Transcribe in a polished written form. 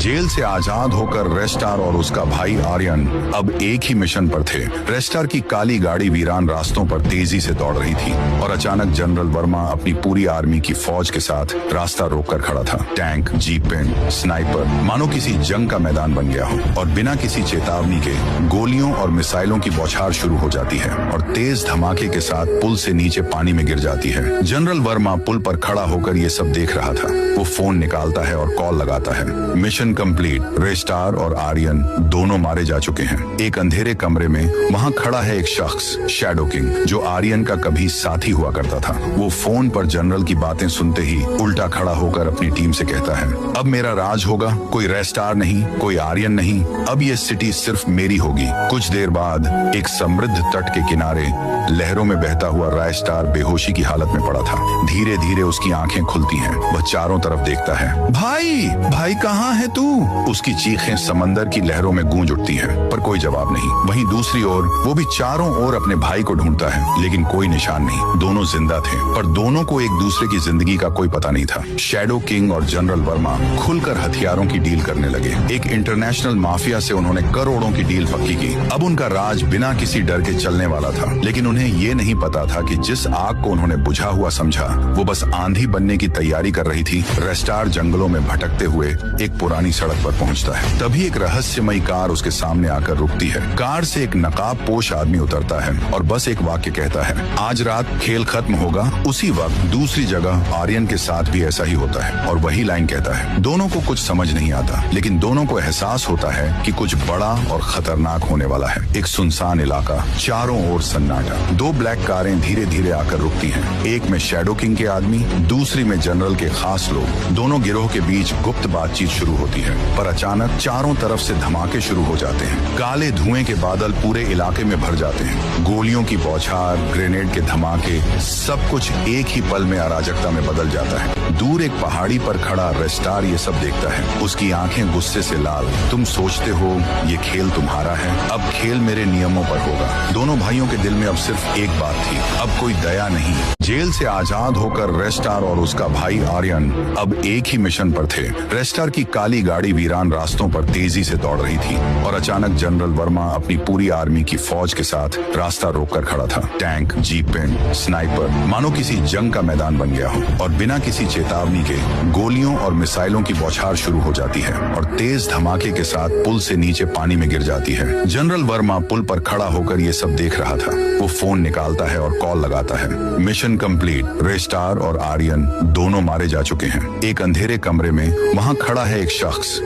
Jail से आजाद होकर रेस्टार और उसका भाई आर्यन अब एक ही मिशन पर थे। रेस्टार की काली गाड़ी वीरान रास्तों पर तेजी से दौड़ रही थी और अचानक जनरल वर्मा अपनी पूरी आर्मी की फौज के साथ रास्ता रोककर खड़ा था। टैंक, जीपें, स्नाइपर, मानो किसी जंग का मैदान बन गया हो और बिना किसी चेतावनी के गोलियों और मिसाइलों की बौछार शुरू हो जाती है और तेज धमाके के साथ पुल से नीचे पानी में गिर जाती है। जनरल वर्मा पुल पर खड़ा होकर ये सब देख रहा था। वो फोन निकालता है और कॉल लगाता है। Mission complete. रेस्टार और आर्यन दोनों मारे जा चुके हैं। एक अंधेरे कमरे में वहाँ खड़ा है एक शख्स, शैडो किंग, जो आर्यन का कभी साथी हुआ करता था। वो फोन पर जनरल की बातें सुनते ही उल्टा खड़ा होकर अपनी टीम से कहता है, अब मेरा राज होगा, कोई रेस्टार नहीं, कोई आर्यन नहीं, अब ये सिटी सिर्फ मेरी होगी। कुछ देर बाद एक समृद्ध तट के किनारे लहरों में बहता हुआ रेस्टार बेहोशी की हालत में पड़ा था। धीरे धीरे उसकी आंखें खुलती हैं। वह चारों तरफ देखता है। भाई, भाई कहाँ है तू? उसकी चीखें समंदर की लहरों में गूंज उठती हैं, पर कोई जवाब नहीं। वहीं दूसरी ओर वो भी चारों ओर अपने भाई को ढूंढता है, लेकिन कोई निशान नहीं। दोनों जिंदा थे, पर दोनों को एक दूसरे की जिंदगी का कोई पता नहीं था। शैडो किंग और जनरल वर्मा खुलकर हथियारों की डील करने लगे। एक इंटरनेशनल माफिया से उन्होंने करोड़ों की डील पक्की की। अब उनका राज बिना किसी डर के चलने वाला था, लेकिन उन्हें ये नहीं पता था कि जिस आग को उन्होंने बुझा हुआ समझा, वो बस आंधी बनने की तैयारी कर रही थी। रेस्टार जंगलों में भटकते हुए एक पुरानी सड़क पर पहुंचता है। तभी एक रहस्यमयी कार उसके सामने आकर रुकती है। कार से एक नकाब पोश आदमी उतरता है और बस एक वाक्य कहता है, आज रात खेल खत्म होगा। उसी वक्त दूसरी जगह आर्यन के साथ भी ऐसा ही होता है और वही लाइन कहता है। दोनों को कुछ समझ नहीं आता, लेकिन दोनों को एहसास होता है कि कुछ बड़ा और खतरनाक होने वाला है। एक सुनसान इलाका, चारों ओर सन्नाटा। दो ब्लैक कारें धीरे धीरे आकर रुकती हैं। एक में शैडो किंग के आदमी, दूसरी में जनरल के खास लोग। दोनों गिरोह के बीच गुप्त बातचीत शुरू होती है, पर अचानक चारों तरफ से धमाके शुरू हो जाते हैं। काले धुएं के बादल पूरे इलाके में भर जाते हैं। गोलियों की बौछार, ग्रेनेड के धमाके, सब कुछ एक ही पल में अराजकता में बदल जाता है। दूर एक पहाड़ी पर खड़ा रेस्टार ये सब देखता है। उसकी आंखें गुस्से से लाल। तुम सोचते हो ये खेल तुम्हारा है, अब खेल मेरे नियमों पर होगा। दोनों भाइयों के दिल में अब सिर्फ एक बात थी, अब कोई दया नहीं। जेल से आजाद होकर रेस्टार और उसका भाई आर्यन अब एक ही मिशन पर थे। रेस्टार की काली गाड़ी वीरान रास्तों पर तेजी से दौड़ रही थी और अचानक जनरल वर्मा अपनी पूरी आर्मी की फौज के साथ रास्ता रोककर खड़ा था। टैंक, जीपें, स्नाइपर, मानो किसी जंग का मैदान बन गया हो और बिना किसी चेतावनी के गोलियों और मिसाइलों की बौछार शुरू हो जाती है और तेज धमाके के साथ पुल से नीचे पानी में गिर जाती है। जनरल वर्मा पुल पर खड़ा होकर ये सब देख रहा था। वो फोन निकालता है और कॉल लगाता है। Mission complete. रेस्टार और आर्यन दोनों मारे जा चुके हैं। एक अंधेरे कमरे में वहाँ खड़ा है एक शख्स,